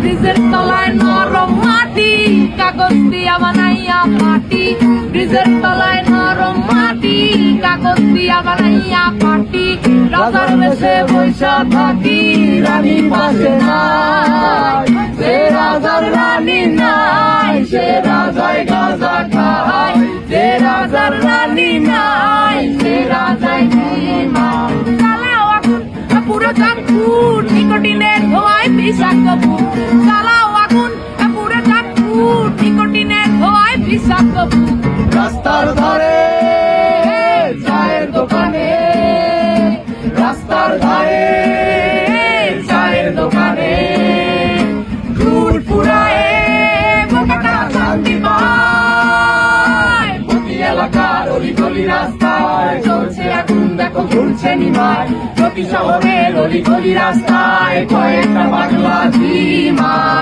ব্রিজের তলায় নরম মাটি, কাগজ দিয়া বানাইয়া পাটি। ব্রিজের তলায় নরম মাটি, কাগজ দিয়া বানাইয়া পাটি। রাজার বেশে বৈশা থাকি, রানী পাশে নাই। সে রাজার রানী নাই, সে রাজায় গাঁজা খায়। সে রাজার রানী নাই, সে রাজায় ঘুমায়। চালাও আগুন পুরো চাঁদপুর, নিকোটিনের ধোঁয়ায় বিষাক্ত বুক। চালাও আগুন পুরো চাঁদপুর, নিকোটিনের ধোঁয়ায় বিষাক্ত বুক। রাস্তার ধারে চায়ের দোকানে, রাস্তার ধারে চায়ের দোকানে ফুট ফুরায়ে বোকাটা শান্তি পায়। প্রতি এলাকার অলিগলি রাস্তায় চলছে আগুন, দেখো ঘুরছে নিমায়। প্রতি শহরের অলিগলি রাস্তায় কয়েক